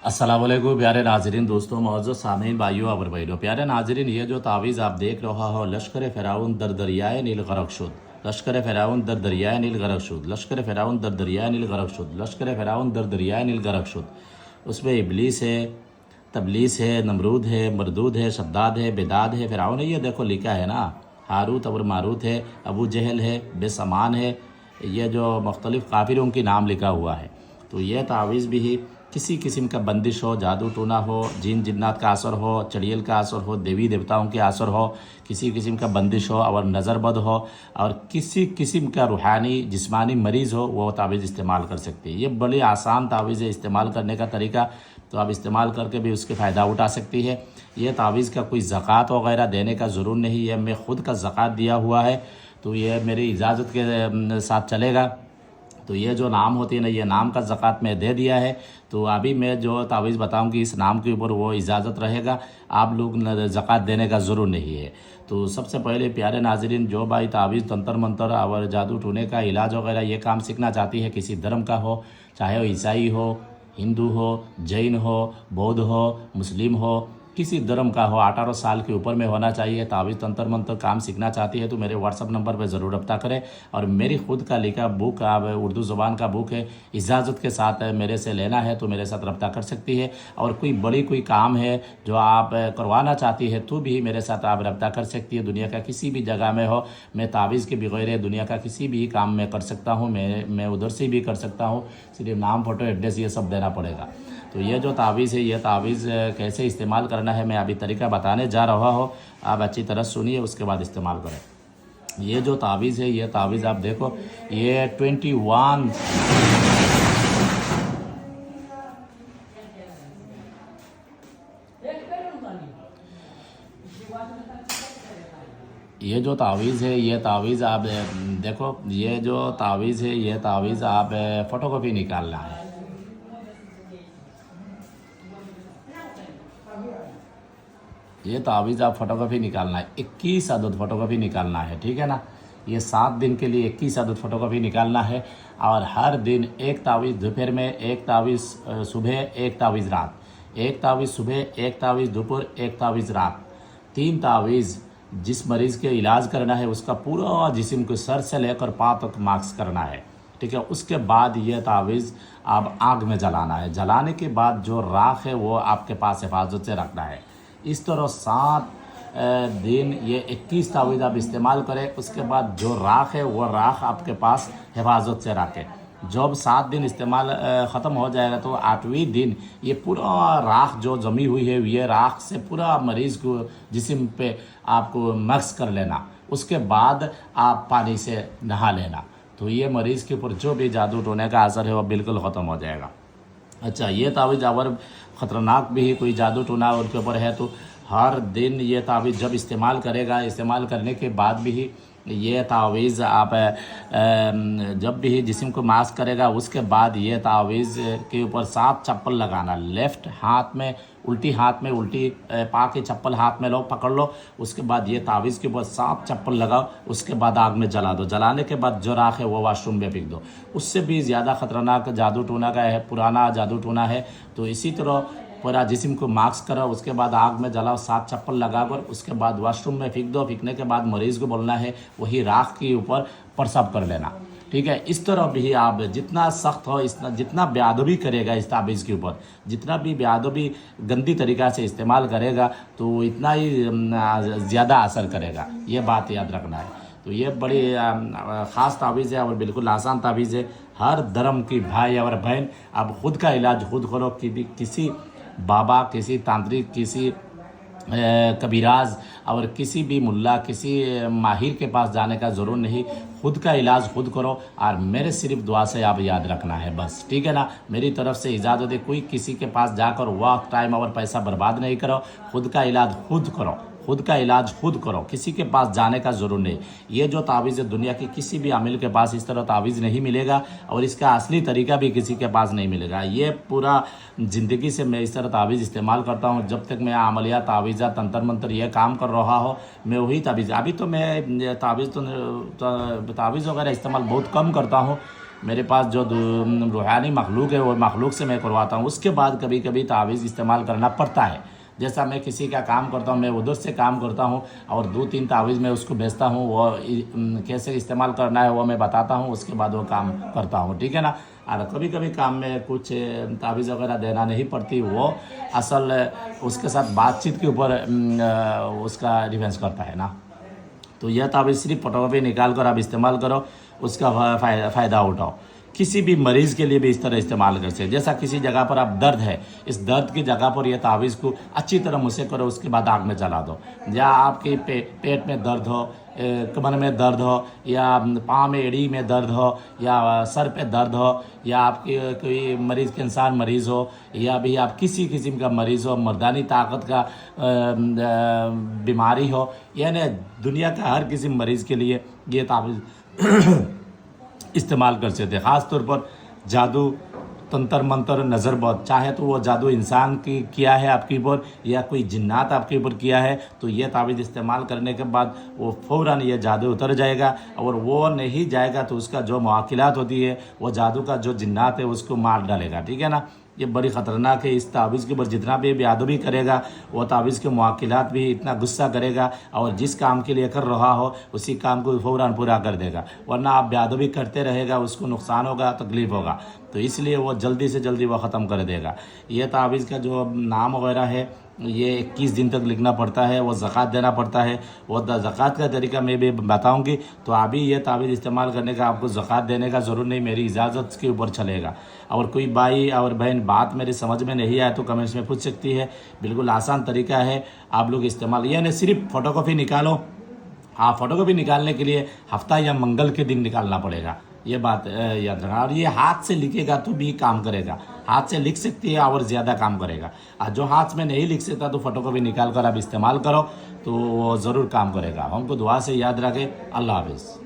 अस्सलाम वालेकुम प्यारे नाजरीन दोस्तों मौजूद सामीन भाइयों और बहनों। प्यारे नाजरीन, ये जो तावीज़ आप देख रहा हो, लश्कर फ़िरौन दर दरियाए नील गरक शुद, लश्कर फ़िरौन दर दरियाए नील गरक शुद, लश्कर फ़िरौन दर दरियाए नील गरक शुद, लश्कर फ़िरौन दर दरियाए नील गरक शुद। उसमें इबलीस है, तबलीस है, नमरूद है, मरदूद है, शद्दाद है, बेदाद है, फ़िरौन है। ये देखो लिखा है ना, हारूत और मारूत है, अबू जहल है, बेसमान है। ये जो मुख्तलिफ़ काफिरों के नाम लिखा हुआ है। तो ये तावीज़ भी किसी किस्म का बंदिश हो, जादू टोना हो, जिन जिन्नात का असर हो, चड़ियल का असर हो, देवी देवताओं के असर हो, किसी किस्म का बंदिश हो और नज़रबद हो, और किसी किस्म का रूहानी जिस्मानी मरीज़ हो, वो तावीज़ इस्तेमाल कर सकते हैं। ये बड़ी आसान तावीज़ है इस्तेमाल करने का तरीका, तो आप इस्तेमाल करके भी उसके फ़ायदा उठा सकती है। ये तावीज़ का कोई ज़कात वगैरह देने का ज़रूर नहीं है, मैं ख़ुद का ज़कात दिया हुआ है, तो ये मेरी इजाज़त के साथ चलेगा। तो ये जो नाम होती है ना, ये नाम का ज़कात मैं दे दिया है। तो अभी मैं जो तावीज़ बताऊंगी इस नाम के ऊपर वो इजाज़त रहेगा, आप लोग ज़कात देने का ज़रूर नहीं है। तो सबसे पहले प्यारे नाजरीन, जो भाई तावीज़ तंत्र मंत्र और जादू टूने का इलाज वगैरह ये काम सीखना चाहती है, किसी धर्म का हो, चाहे वो ईसाई हो, हिंदू हो, जैन हो, बौद्ध हो, मुस्लिम हो, किसी धर्म का हो, 18 साल के ऊपर में होना चाहिए, तावीज़ तंत्र मंत्र काम सीखना चाहती है, तो मेरे व्हाट्सअप नंबर पर ज़रूर रब्ता करें। और मेरी खुद का लिखा बुक, आप उर्दू ज़ुबान का बुक है, इजाज़त के साथ मेरे से लेना है तो मेरे साथ रब्ता कर सकती है। और कोई काम है जो आप करवाना चाहती है तो भी मेरे साथ आप रब्ता कर सकती है। दुनिया का किसी भी जगह में हो, मैं तावीज़ के बगैर दुनिया का किसी भी काम में कर सकता हूँ, मैं उधर से भी कर सकता हूँ, सिर्फ नाम, फ़ोटो, एड्रेस ये सब देना पड़ेगा। तो ये जो तावीज़ है, ये तावीज़ कैसे इस्तेमाल करना है मैं अभी तरीका बताने जा रहा हूँ, आप अच्छी तरह सुनिए, उसके बाद इस्तेमाल करें। ये जो तावीज़ है, ये तावीज़ आप देखो, ये 21 ये जो तावीज़ है, ये तावीज़ आप देखो, ये जो तावीज़ है, ये तावीज़ आप फ़ोटोकॉपी निकालना है। ये तावीज़ आप फ़ोटोकॉपी निकालना है, 21 अदद फ़ोटोकॉपी निकालना है, ठीक है ना। ये 7 दिन के लिए 21 अदद फ़ोटोकॉपी निकालना है। और हर दिन एक तावीज़ दोपहर में, एक तावीज़ सुबह, एक तावीज़ रात, एक तावीज़ सुबह, एक तावीज़ दोपहर, एक तावीज़ रात, 3 तावीज़ जिस मरीज़ के इलाज करना है उसका पूरा जिस्म को सर से लेकर पाँव तक मास्क करना है, ठीक है। उसके बाद ये तावीज़ आप आग में जलाना है। जलाने के बाद जो राख है वो आपके पास हिफाजत से रखना है। इस तरह 7 दिन ये 21 तावीज़ आप इस्तेमाल करें। उसके बाद जो राख है वो राख आपके पास हिफाजत से रखें। जब 7 दिन इस्तेमाल ख़त्म हो जाएगा तो 8वें दिन ये पूरा राख जो जमी हुई है, ये राख से पूरा मरीज़ को जिस्म पे आपको मक्स कर लेना। उसके बाद आप पानी से नहा लेना, तो ये मरीज़ के ऊपर जो भी जादू टोने का असर है वो बिल्कुल ख़त्म हो जाएगा। अच्छा, ये तावीज़ अगर ख़तरनाक भी कोई जादू टोना उनके ऊपर है तो हर दिन ये तावीज़ जब इस्तेमाल करेगा, इस्तेमाल करने के बाद भी ये तावीज़ आप जब भी जिस्म को मास्क करेगा उसके बाद ये तावीज़ के ऊपर 7 चप्पल लगाना। लेफ़्ट हाथ में उल्टी, हाथ में उल्टी पा के चप्पल हाथ में लो, पकड़ लो। उसके बाद ये तावीज़ के ऊपर 7 चप्पल लगाओ। उसके बाद आग में जला दो। जलाने के बाद जो राख है वो वॉशरूम में फेंक दो। उससे भी ज़्यादा ख़तरनाक जादू टोना का है, पुराना जादू टोना है। तो इसी तरह पूरा जिस्म को मास्क करो, उसके बाद आग में जलाओ, 7 चप्पल लगाकर उसके बाद वॉशरूम में फेंक दो। फेंकने के बाद मरीज़ को बोलना है वही राख के ऊपर प्रसाब कर लेना, ठीक है। इस तरह भी आप जितना सख्त हो, जितना बेअदबी करेगा इस तावीज़ के ऊपर, जितना भी बेअदबी गंदी तरीक़ा से इस्तेमाल करेगा तो इतना ही ज़्यादा असर करेगा। ये बात याद रखना है। तो ये बड़ी ख़ास तावीज़ है और बिल्कुल आसान तावीज़ है। हर धर्म की भाई और बहन आप ख़ुद का इलाज खुद करो। किसी बाबा, किसी तांत्रिक, किसी कबीराज और किसी भी मुल्ला, किसी माहिर के पास जाने का ज़रूर नहीं। खुद का इलाज खुद करो और मेरे सिर्फ दुआ से आप याद रखना है बस, ठीक है ना। मेरी तरफ से इजाज़त है। कोई किसी के पास जाकर वक्त, टाइम और पैसा बर्बाद नहीं करो। खुद का इलाज खुद करो, खुद का इलाज खुद करो, किसी के पास जाने का ज़रूर नहीं। ये जो तावीज़ है दुनिया की किसी भी आमिल के पास इस तरह तावीज़ नहीं मिलेगा और इसका असली तरीका भी किसी के पास नहीं मिलेगा। ये पूरा ज़िंदगी से मैं इस तरह तावीज़ इस्तेमाल करता हूँ। जब तक मैं अमलिया, तावीज़ा, तंत्र मंत्र ये काम कर रहा हो, मैं वही तावीज़, अभी तो मैं तावीज़ वगैरह इस्तेमाल बहुत कम करता हूँ। मेरे पास जो रूहानी मखलूक है वो मखलूक से मैं करवाता हूँ। उसके बाद कभी कभी तावीज़ इस्तेमाल करना पड़ता है। जैसा मैं किसी का काम करता हूँ, मैं उधर से काम करता हूँ और 2-3 तावीज़ मैं उसको भेजता हूँ, वो कैसे इस्तेमाल करना है वो मैं बताता हूँ, उसके बाद वो काम करता हूँ, ठीक है ना। और कभी कभी काम में कुछ तावीज़ वगैरह देना नहीं पड़ती, वो असल उसके साथ बातचीत के ऊपर उसका डिफेंस करता है ना। तो यह तावीज़ सिर्फ फोटोकॉपी निकाल कर आप इस्तेमाल करो, उसका फ़ायदा उठाओ। किसी भी मरीज़ के लिए भी इस तरह इस्तेमाल कर सकते। जैसा किसी जगह पर आप दर्द है, इस दर्द की जगह पर यह तावीज़ को अच्छी तरह मुझसे करो, उसके बाद आग में जला दो। या आपके पेट में दर्द हो, कमर में दर्द हो, या पाँव में एड़ी में दर्द हो, या सर पे दर्द हो, या आपके कोई मरीज़ कैंसर मरीज़ हो, या भी आप किसी किस्म का मरीज़ हो, मर्दानी ताकत का बीमारी हो, यानी दुनिया का हर किसी मरीज़ के लिए ये तावीज़ इस्तेमाल कर सकते हैं। ख़ास तौर पर जादू, तंत्र मंत्र, नज़र बहुत, चाहे तो वो जादू इंसान की किया है आपके ऊपर या कोई जिन्नात आपके ऊपर किया है, तो ये तावीज़ इस्तेमाल करने के बाद वो फ़ौरन ये जादू उतर जाएगा। और वो नहीं जाएगा तो उसका जो मुआकिलात होती है, वो जादू का जो जिन्नात है उसको मार डालेगा, ठीक है ना। ये बड़ी ख़तरनाक है। इस तावीज़ के ऊपर जितना भी बेअदबी करेगा, वो तावीज़ के मुआकिलात भी इतना गुस्सा करेगा और जिस काम के लिए कर रहा हो उसी काम को फ़ौरन पूरा कर देगा। वरना आप बेअदबी करते रहेगा, उसको नुकसान होगा, तकलीफ़ होगा, तो इसलिए वो जल्दी से जल्दी वो ख़त्म कर देगा। ये तावीज़ का जो नाम वगैरह है, ये 21 दिन तक लिखना पड़ता है, वो ज़कात देना पड़ता है। वो ज़कात का तरीका मैं भी बताऊंगी। तो अभी ये तावीज़ इस्तेमाल करने का आपको ज़कात देने का ज़रूर नहीं, मेरी इजाज़त के ऊपर चलेगा। और कोई भाई और बहन बात मेरी समझ में नहीं आए तो कमेंट्स में पूछ सकती है। बिल्कुल आसान तरीका है, आप लोग इस्तेमाल, यानी सिर्फ फ़ोटोकॉपी निकालो। हाँ, फ़ोटोकॉपी निकालने के लिए हफ्ता या मंगल के दिन निकालना पड़ेगा, ये बात याद रखना। और ये हाथ से लिखेगा तो भी काम करेगा, हाथ से लिख सकती है और ज़्यादा काम करेगा। जो हाथ में नहीं लिख सकता तो फोटोकॉपी निकाल कर आप इस्तेमाल करो, तो वो ज़रूर काम करेगा। हमको दुआ से याद रखें। अल्लाह हाफ़िज़।